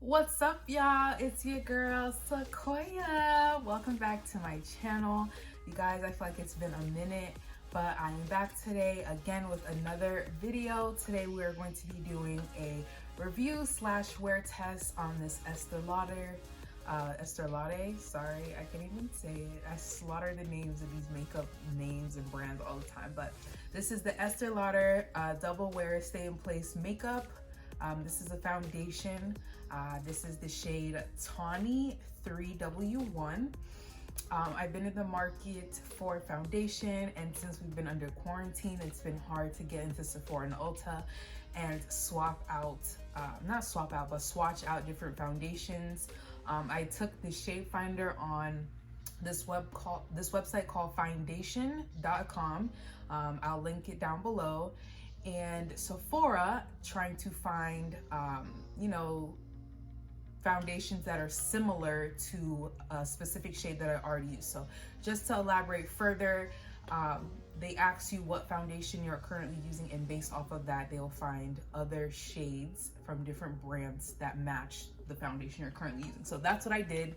What's up, y'all? It's your girl Sequoia. Welcome back to my channel. You guys, I feel like it's been a minute, but I'm back today again with another video. Today we are going to be doing a review slash wear test on this Estee Lauder. Sorry, I can't even say it. I slaughter the names of these makeup names and brands all the time, but this is the Estee Lauder Double WearStay-in-Place makeup. This is a foundation. This is the shade Tawny 3W1. I've been in the market for foundation, and since we've been under quarantine, it's been hard to get into Sephora and Ulta and swatch out different foundations. I took the shade finder on this website called foundation.com. I'll link it down below. And Sephora, trying to find foundations that are similar to a specific shade that I already use. So just to elaborate further, they ask you what foundation you're currently using, and based off of that, they'll find other shades from different brands that match the foundation you're currently using. So that's what I did.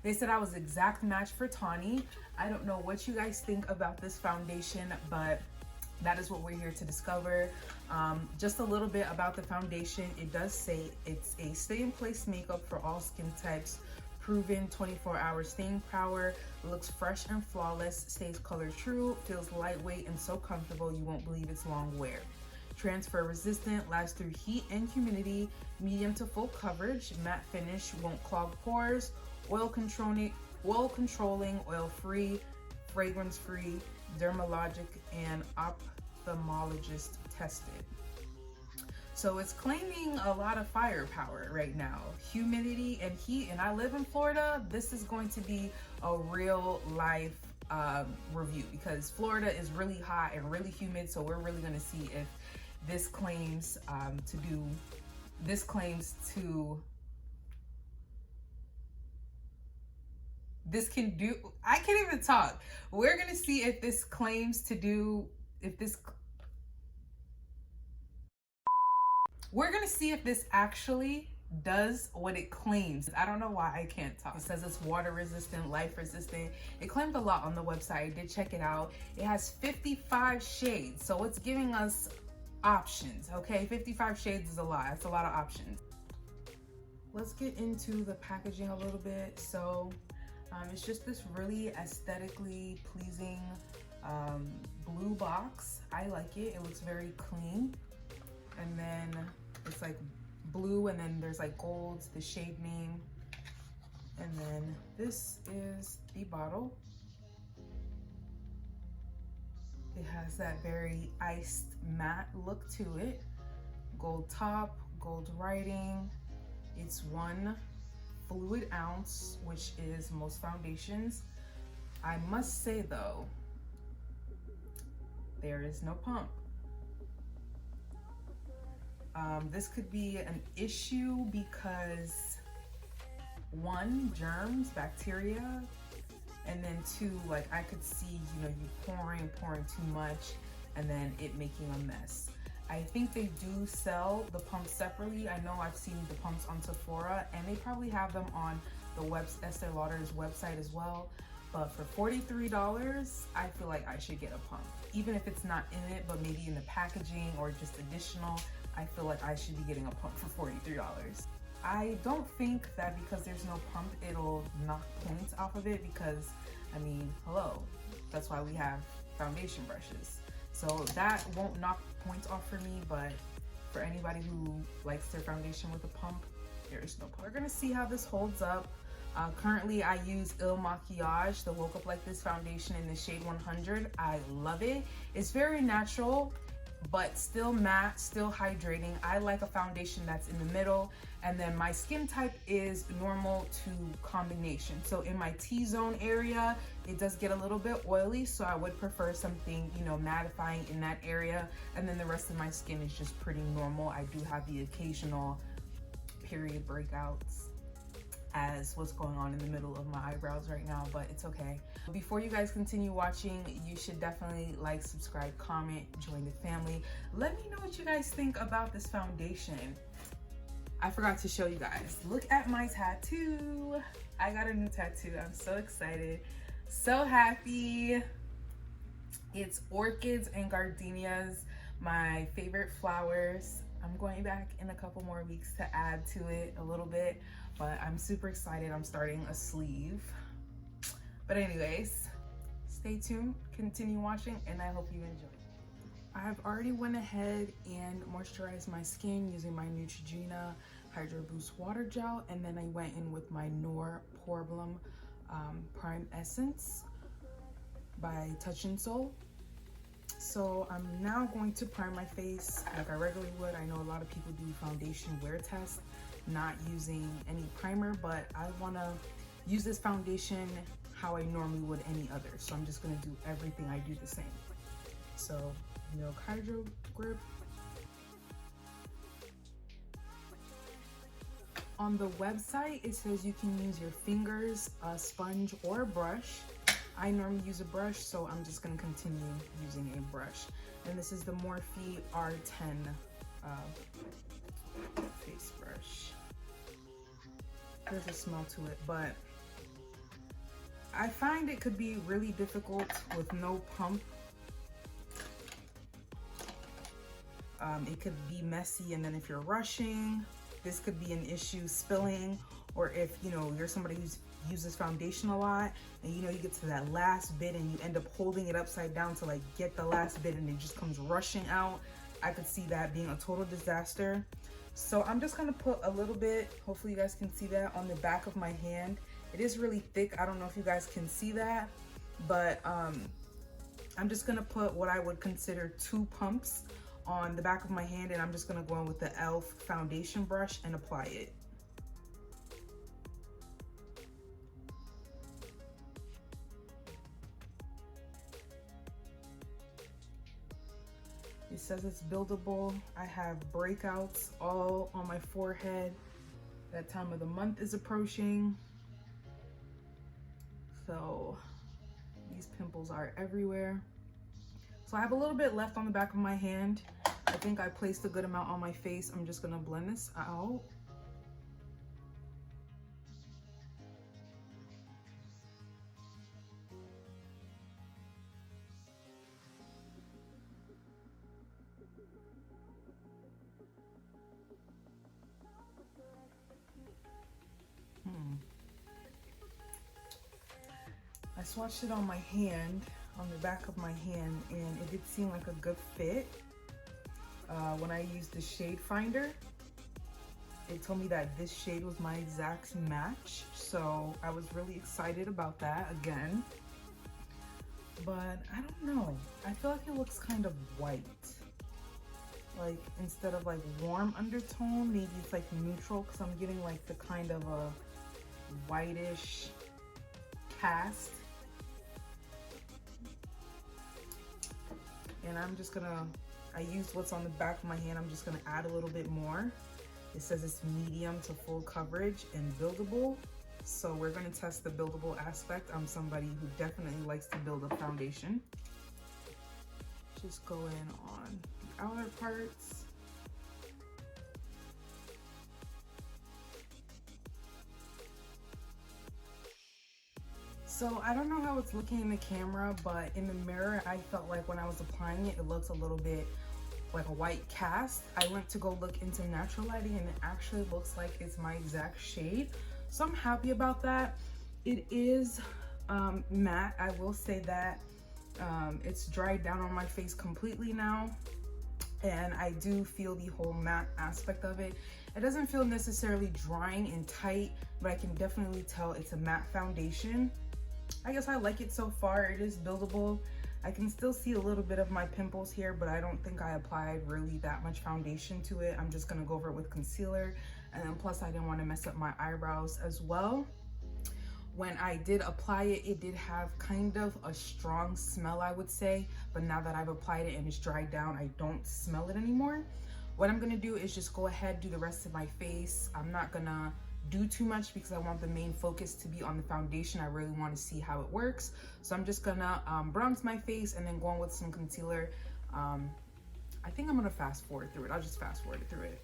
They said I was exact match for Tawny. I don't know what you guys think about this foundation, but that is what we're here to discover. Just a little bit about the foundation. It does say it's a stay-in-place makeup for all skin types, proven 24-hour staying power, looks fresh and flawless, stays color true, feels lightweight and so comfortable you won't believe it's long wear. Transfer resistant, lasts through heat and humidity, medium to full coverage, matte finish, won't clog pores, oil controlling, oil-free, fragrance-free, dermatologic and ophthalmologist-tested. So it's claiming a lot of firepower right now. Humidity and heat, and I live in Florida. This is going to be a real life review because Florida is really hot and really humid. So we're really going to see if this claims I can't even talk. We're gonna see if this claims to do, we're gonna see if this actually does what it claims. I don't know why I can't talk. It says it's water resistant, life resistant. It claimed a lot on the website. I did check it out. It has 55 shades, so it's giving us options, okay? 55 shades is a lot. That's a lot of options. Let's get into the packaging a little bit. So it's just this really aesthetically pleasing blue box. I like it. It looks very clean. And then it's like blue, and then there's like gold, the shade name. And then this is the bottle. It has that very iced matte look to it. Gold top, gold writing. It's 1 fluid ounce, which is most foundations. I must say though, there is no pump. This could be an issue because 1, germs, bacteria, and then 2, like I could see, you pouring too much and then it making a mess. I think they do sell the pumps separately. I know I've seen the pumps on Sephora, and they probably have them on the Estee Lauder's website as well. But for $43, I feel like I should get a pump. Even if it's not in it, but maybe in the packaging or just additional, I feel like I should be getting a pump for $43. I don't think that because there's no pump, it'll knock points off of it because, I mean, hello, that's why we have foundation brushes. So that won't knock points off for me, but for anybody who likes their foundation with a pump, there is no pump. We're gonna see how this holds up. Currently, I use Il Makiage, the Woke Up Like This foundation in the shade 100. I love it. It's very natural, but still matte, still hydrating. I like a foundation that's in the middle, and then my skin type is normal to combination. So in my T-zone area, it does get a little bit oily, so I would prefer something, mattifying in that area, and then the rest of my skin is just pretty normal. I do have the occasional period breakouts, as what's going on in the middle of my eyebrows right now, but it's okay. Before you guys continue watching, you should definitely like, subscribe, comment, join the family. Let me know what you guys think about this foundation. I forgot to show you guys. Look at my tattoo. I got a new tattoo. I'm so excited. So happy. It's orchids and gardenias, my favorite flowers. I'm going back in a couple more weeks to add to it a little bit, but I'm super excited. I'm starting a sleeve. But anyways, stay tuned, continue watching, and I hope you enjoy. I've already went ahead and moisturized my skin using my Neutrogena Hydro Boost Water Gel, and then I went in with my Poreblem Prime Essence by Touch and Soul. So I'm now going to prime my face like I regularly would. I know a lot of people do foundation wear test, not using any primer, but I want to use this foundation how I normally would any other. So I'm just going to do everything I do the same. So Milk Hydro Grip. On the website, it says you can use your fingers, a sponge, or a brush. I normally use a brush, so I'm just going to continue using a brush. And this is the Morphe R10 face brush. There's a smell to it, but I find it could be really difficult with no pump. It could be messy, and then if you're rushing, this could be an issue spilling, or if you're somebody who's uses foundation a lot and you get to that last bit and you end up holding it upside down to like get the last bit and it just comes rushing out. I could see that being a total disaster. So I'm just gonna put a little bit, hopefully you guys can see that, on the back of my hand. It is really thick. I don't know if you guys can see that, but I'm just gonna put what I would consider 2 pumps on the back of my hand, and I'm just gonna go in with the e.l.f. foundation brush and apply it. It says it's buildable. I have breakouts all on my forehead. That time of the month is approaching. So these pimples are everywhere. So I have a little bit left on the back of my hand. I think I placed a good amount on my face. I'm just gonna blend this out. I swatched it on my hand, on the back of my hand, and it did seem like a good fit. When I used the shade finder, it told me that this shade was my exact match, so I was really excited about that again. But I don't know, I feel like it looks kind of white. Like instead of like warm undertone, maybe it's like neutral, because I'm getting like the kind of a whitish cast. And I'm just gonna, I used what's on the back of my hand, I'm just gonna add a little bit more. It says it's medium to full coverage and buildable. So we're gonna test the buildable aspect. I'm somebody who definitely likes to build a foundation. Just go in on the outer parts. So I don't know how it's looking in the camera, but in the mirror, I felt like when I was applying it, it looks a little bit like a white cast. I went to go look into natural lighting, and it actually looks like it's my exact shade. So I'm happy about that. It is matte. I will say that it's dried down on my face completely now, and I do feel the whole matte aspect of it. It doesn't feel necessarily drying and tight, but I can definitely tell it's a matte foundation. I guess I like it so far. It is buildable. I can still see a little bit of my pimples here, but I don't think I applied really that much foundation to it. I'm just gonna go over it with concealer, and then plus I didn't want to mess up my eyebrows as well. When I did apply it, it did have kind of a strong smell, I would say, but now that I've applied it and it's dried down, I don't smell it anymore. What I'm gonna do is just go ahead, do the rest of my face. I'm not gonna do too much because I want the main focus to be on the foundation. I really want to see how it works. So I'm just gonna bronze my face and then go on with some concealer. I think I'm gonna fast forward through it. I'll just fast forward through it.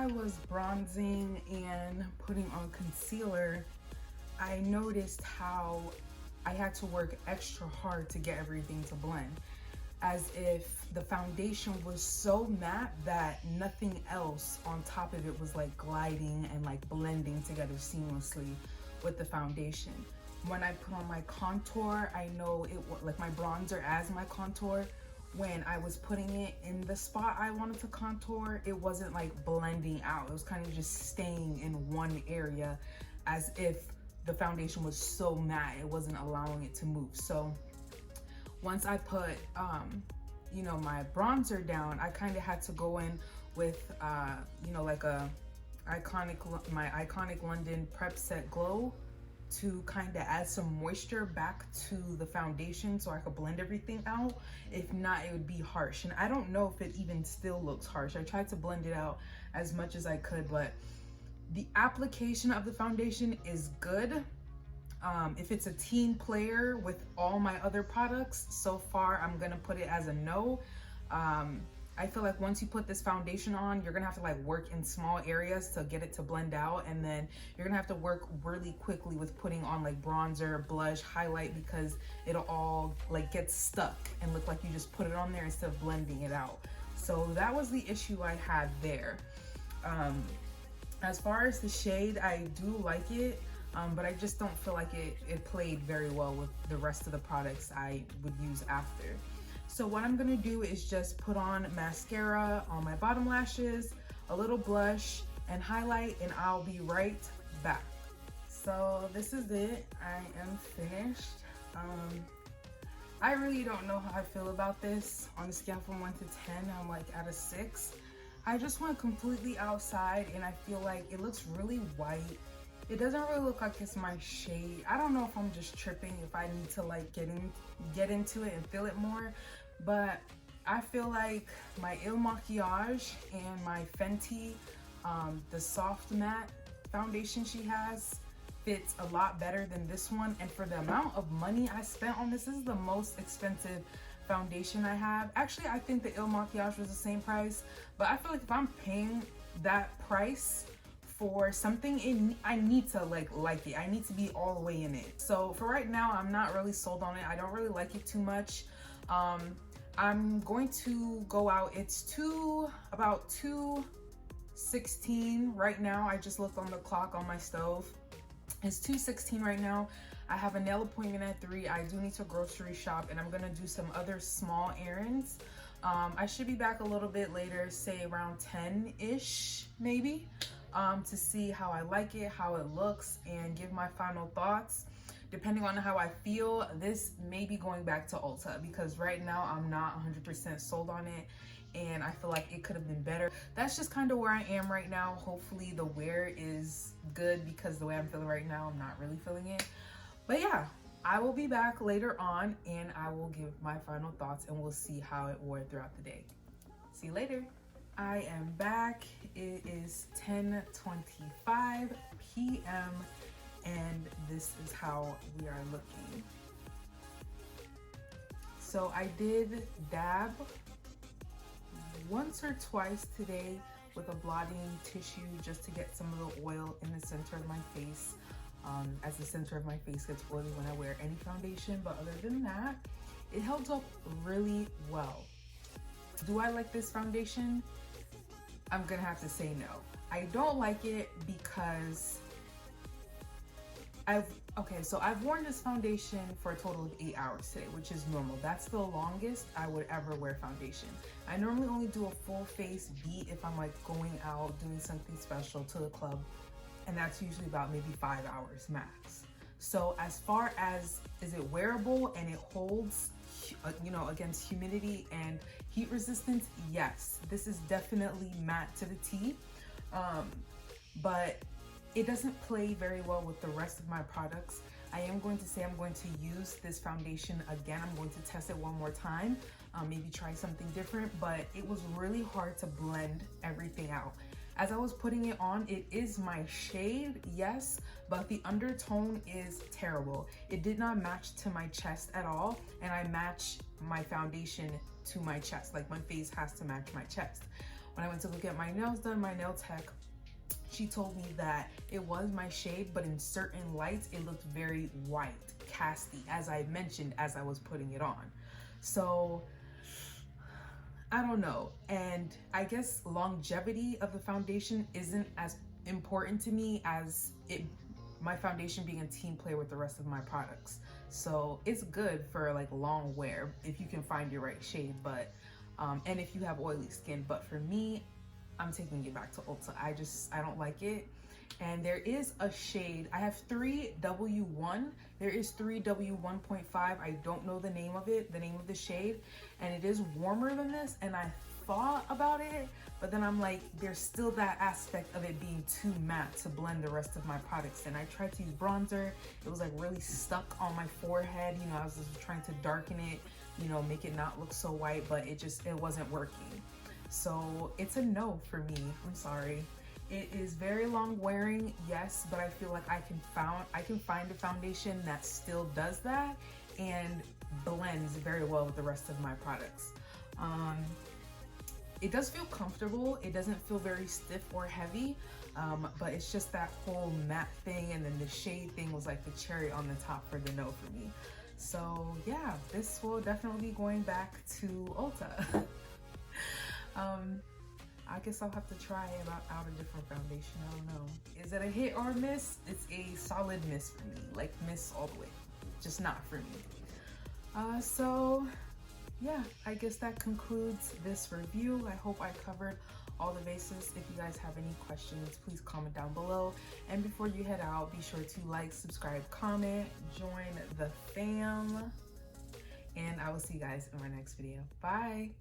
I was bronzing and putting on concealer, I noticed how I had to work extra hard to get everything to blend, as if the foundation was so matte that nothing else on top of it was like gliding and like blending together seamlessly with the foundation. When I put on my contour, I know it was like my bronzer as my contour. When I was putting it in the spot I wanted to contour, it wasn't like blending out. It was kind of just staying in one area, as if the foundation was so matte, it wasn't allowing it to move. So once I put, you know, my bronzer down, I kind of had to go in with, you know, like my Iconic London Prep Set Glow to kind of add some moisture back to the foundation so I could blend everything out. If not, it would be harsh. And I don't know if it even still looks harsh. I tried to blend it out as much as I could, but the application of the foundation is good. If it's a team player with all my other products, so far I'm gonna put it as a no. I feel like once you put this foundation on, you're gonna have to like work in small areas to get it to blend out, and then you're gonna have to work really quickly with putting on like bronzer, blush, highlight, because it'll all like get stuck and look like you just put it on there instead of blending it out. So that was the issue I had there. As far as the shade, I do like it, but I just don't feel like it played very well with the rest of the products I would use after. So what I'm gonna do is just put on mascara on my bottom lashes, a little blush, and highlight, and I'll be right back. So this is it. I am finished. I really don't know how I feel about this. On a scale from 1 to 10, I'm like at a 6. I just went completely outside and I feel like it looks really white. It doesn't really look like it's my shade. I don't know if I'm just tripping, if I need to like get into it and feel it more, but I feel like my Il Makiage and my Fenty, the soft matte foundation she has, fits a lot better than this one. And for the amount of money I spent on this is the most expensive foundation I have. Actually, I think the Il Makiage was the same price, but I feel like if I'm paying that price for something, I need to like it. I need to be all the way in it. So for right now, I'm not really sold on it. I don't really like it too much. I'm going to go out. It's about 2:16 right now. I just looked on the clock on my stove. It's 2:16 right now. I have a nail appointment at 3. I do need to grocery shop, and I'm gonna do some other small errands. I should be back a little bit later, say around 10-ish maybe, to see how I like it, how it looks, and give my final thoughts. Depending on how I feel, this may be going back to Ulta, because right now I'm not 100% sold on it, and I feel like it could have been better. That's just kind of where I am right now. Hopefully the wear is good, because the way I'm feeling right now, I'm not really feeling it. But yeah, I will be back later on and I will give my final thoughts, and we'll see how it wore throughout the day. See you later. I am back. It is 10:25 p.m. and this is how we are looking. So I did dab once or twice today with a blotting tissue just to get some of the oil in the center of my face, as the center of my face gets oily when I wear any foundation. But other than that, it held up really well. Do I like this foundation? I'm gonna have to say no. I don't like it because I've worn this foundation for a total of 8 hours today, which is normal. That's the longest I would ever wear foundation. I normally only do a full face beat if I'm like going out, doing something special to the club, and that's usually about maybe 5 hours max. So as far as, is it wearable and it holds, you know, against humidity and heat resistance? Yes, this is definitely matte to the T, but it doesn't play very well with the rest of my products. I am going to say I'm going to use this foundation again. I'm going to test it one more time, maybe try something different, but it was really hard to blend everything out. As I was putting it on, it is my shade, yes, but the undertone is terrible. It did not match to my chest at all, and I match my foundation to my chest. Like, my face has to match my chest. when I went to go get my nails done, my nail tech, she told me that it was my shade, but in certain lights, it looked very white, casty, as I mentioned as I was putting it on. So I don't know. And I guess longevity of the foundation isn't as important to me as my foundation being a team player with the rest of my products. So it's good for like long wear if you can find your right shade, but and if you have oily skin. But for me, I'm taking it back to Ulta. I don't like it. And there is a shade, I have 3W1. There is 3W1.5. I don't know the name of it, the name of the shade, and it is warmer than this. And I thought about it, but then I'm like, there's still that aspect of it being too matte to blend the rest of my products. And I tried to use bronzer. It was like really stuck on my forehead. You know, I was just trying to darken it, you know, make it not look so white, but it wasn't working. So it's a no for me. I'm sorry. It is very long wearing, yes, but I feel like I can find a foundation that still does that and blends very well with the rest of my products. It does feel comfortable. It doesn't feel very stiff or heavy, but it's just that whole matte thing, and then the shade thing was like the cherry on the top for the no for me. So yeah, this will definitely be going back to Ulta. I guess I'll have to try out a different foundation. I don't know. Is it a hit or a miss? It's a solid miss for me. Like miss all the way. Just not for me. So yeah, I guess that concludes this review. I hope I covered all the bases. If you guys have any questions, please comment down below. And before you head out, be sure to like, subscribe, comment, join the fam. And I will see you guys in my next video. Bye.